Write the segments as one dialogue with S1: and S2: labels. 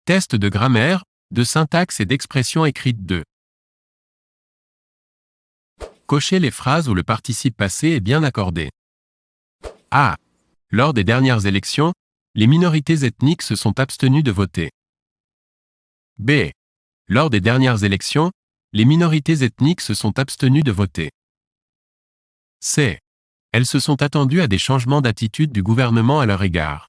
S1: Test de grammaire, de syntaxe et d'expression écrite 2. Cochez les phrases où le participe passé est bien accordé. A. Lors des dernières élections, les minorités ethniques se sont abstenues de voter. B. Lors des dernières élections, les minorités ethniques se sont abstenues de voter. C. Elles se sont attendues à des changements d'attitude du gouvernement à leur égard.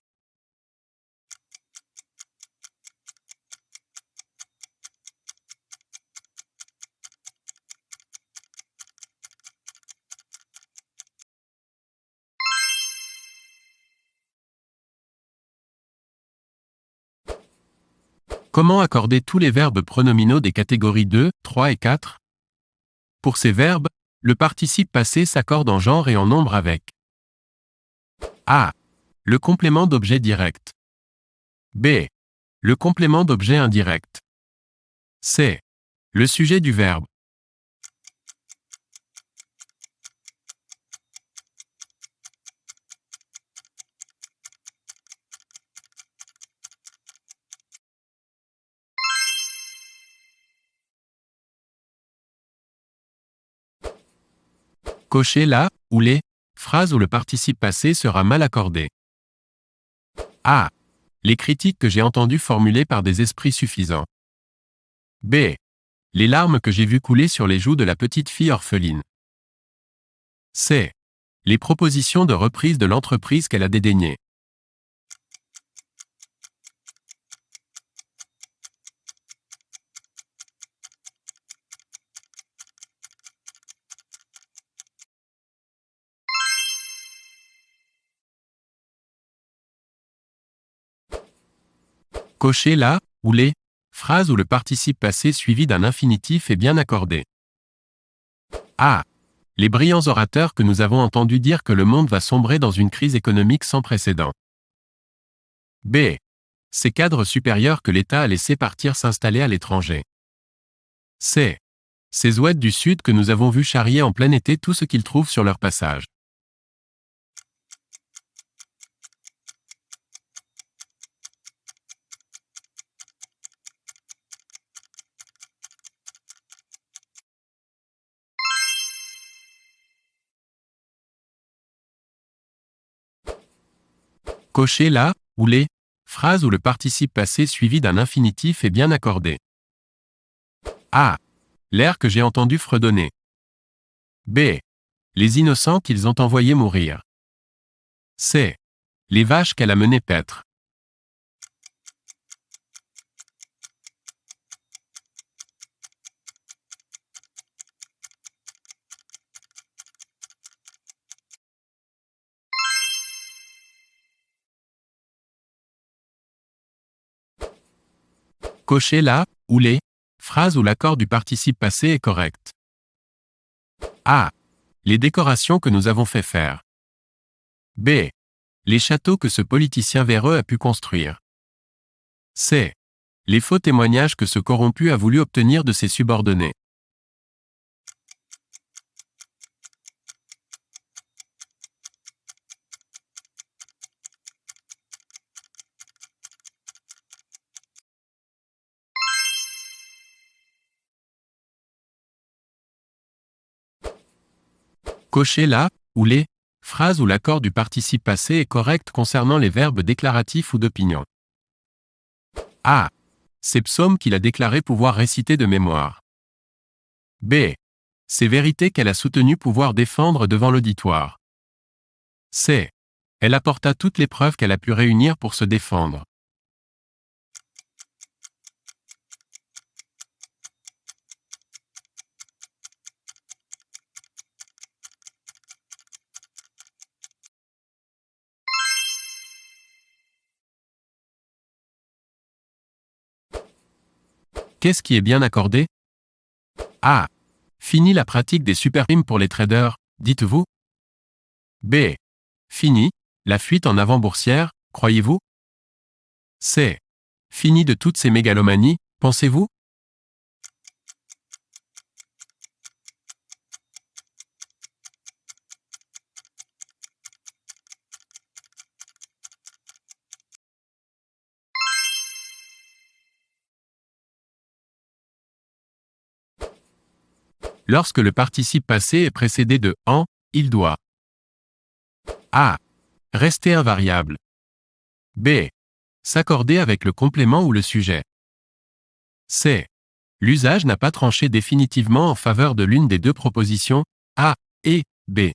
S1: Comment accorder tous les verbes pronominaux des catégories 2, 3 et 4 ? Pour ces verbes, le participe passé s'accorde en genre et en nombre avec A. Le complément d'objet direct. B. Le complément d'objet indirect. C. Le sujet du verbe. Cochez la ou les phrases où le participe passé sera mal accordé. A. Les critiques que j'ai entendues formulées par des esprits suffisants. B. Les larmes que j'ai vues couler sur les joues de la petite fille orpheline. C. Les propositions de reprise de l'entreprise qu'elle a dédaignées. Cochez la ou les phrases où le participe passé suivi d'un infinitif est bien accordé. A. Les brillants orateurs que nous avons entendus dire que le monde va sombrer dans une crise économique sans précédent. B. Ces cadres supérieurs que l'État a laissés partir s'installer à l'étranger. C. Ces oueds du Sud que nous avons vus charrier en plein été tout ce qu'ils trouvent sur leur passage. Cochez la ou les phrases où le participe passé suivi d'un infinitif est bien accordé. A. L'air que j'ai entendu fredonner. B. Les innocents qu'ils ont envoyés mourir. C. Les vaches qu'elle a menées paître. Cochez la ou les phrases où l'accord du participe passé est correct. A. Les décorations que nous avons fait faire. B. Les châteaux que ce politicien véreux a pu construire. C. Les faux témoignages que ce corrompu a voulu obtenir de ses subordonnés. Cochez la ou les phrases où l'accord du participe passé est correct concernant les verbes déclaratifs ou d'opinion. A. Ces psaumes qu'il a déclaré pouvoir réciter de mémoire. B. Ces vérités qu'elle a soutenu pouvoir défendre devant l'auditoire. C. Elle apporta toutes les preuves qu'elle a pu réunir pour se défendre. Qu'est-ce qui est bien accordé? A. Fini la pratique des superprimes pour les traders, dites-vous? B. Fini la fuite en avant boursière, croyez-vous? C. Fini de toutes ces mégalomanies, pensez-vous? Lorsque le participe passé est précédé de « en », il doit A. Rester invariable. B. S'accorder avec le complément ou le sujet. C. L'usage n'a pas tranché définitivement en faveur de l'une des deux propositions, A et B.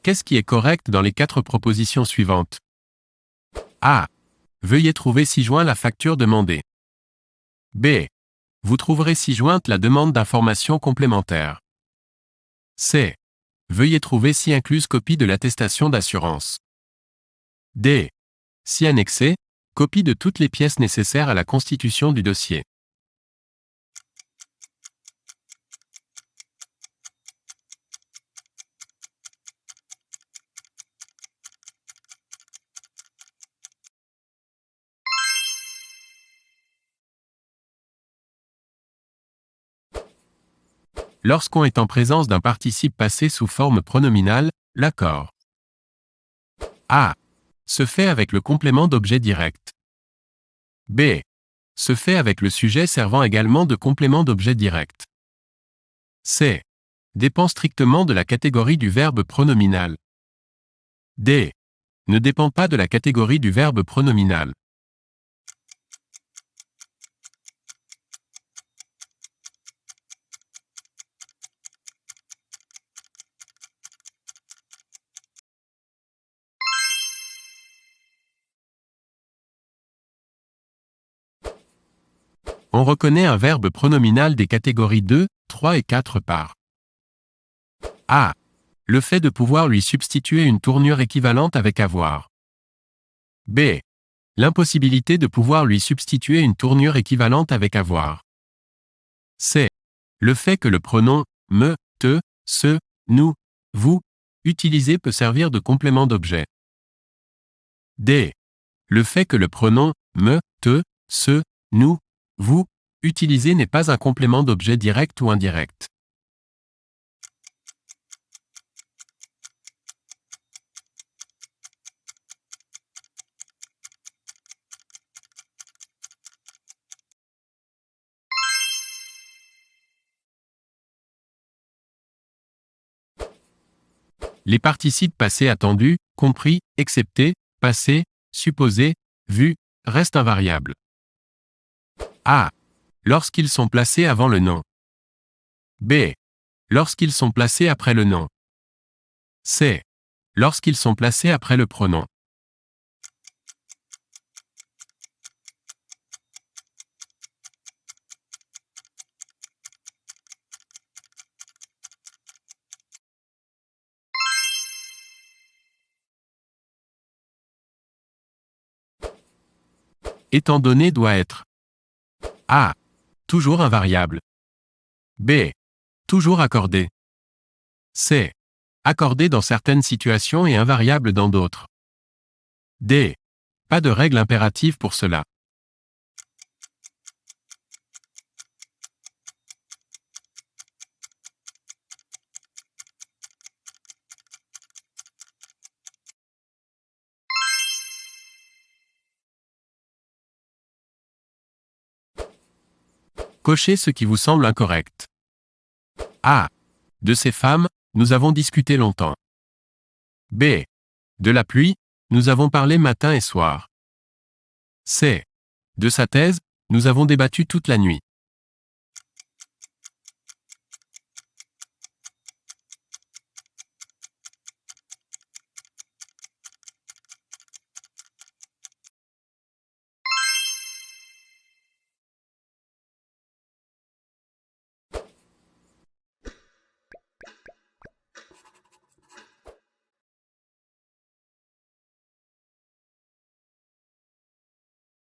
S1: Qu'est-ce qui est correct dans les 4 propositions suivantes? A. Veuillez trouver ci-joint la facture demandée. B. Vous trouverez ci-jointe la demande d'information complémentaire. C. Veuillez trouver ci incluse copie de l'attestation d'assurance. D. Ci annexé, copie de toutes les pièces nécessaires à la constitution du dossier. Lorsqu'on est en présence d'un participe passé sous forme pronominale, l'accord A. Se fait avec le complément d'objet direct. B. Se fait avec le sujet servant également de complément d'objet direct. C. Dépend strictement de la catégorie du verbe pronominal. D. Ne dépend pas de la catégorie du verbe pronominal. On reconnaît un verbe pronominal des catégories 2, 3 et 4 par A. Le fait de pouvoir lui substituer une tournure équivalente avec avoir. B. L'impossibilité de pouvoir lui substituer une tournure équivalente avec avoir. C. Le fait que le pronom me, te, ce, nous, vous utilisé peut servir de complément d'objet. D. Le fait que le pronom me, te, ce, nous, vous utilisé n'est pas un complément d'objet direct ou indirect. Les participes passés attendus, compris, excepté, passé, supposé, vu, restent invariables. A. Lorsqu'ils sont placés avant le nom. B. Lorsqu'ils sont placés après le nom. C. Lorsqu'ils sont placés après le pronom. Étant donné doit être A. Toujours invariable. B. Toujours accordé. C. Accordé dans certaines situations et invariable dans d'autres. D. Pas de règle impérative pour cela. Cochez ce qui vous semble incorrect. A. De ces femmes, nous avons discuté longtemps. B. De la pluie, nous avons parlé matin et soir. C. De sa thèse, nous avons débattu toute la nuit.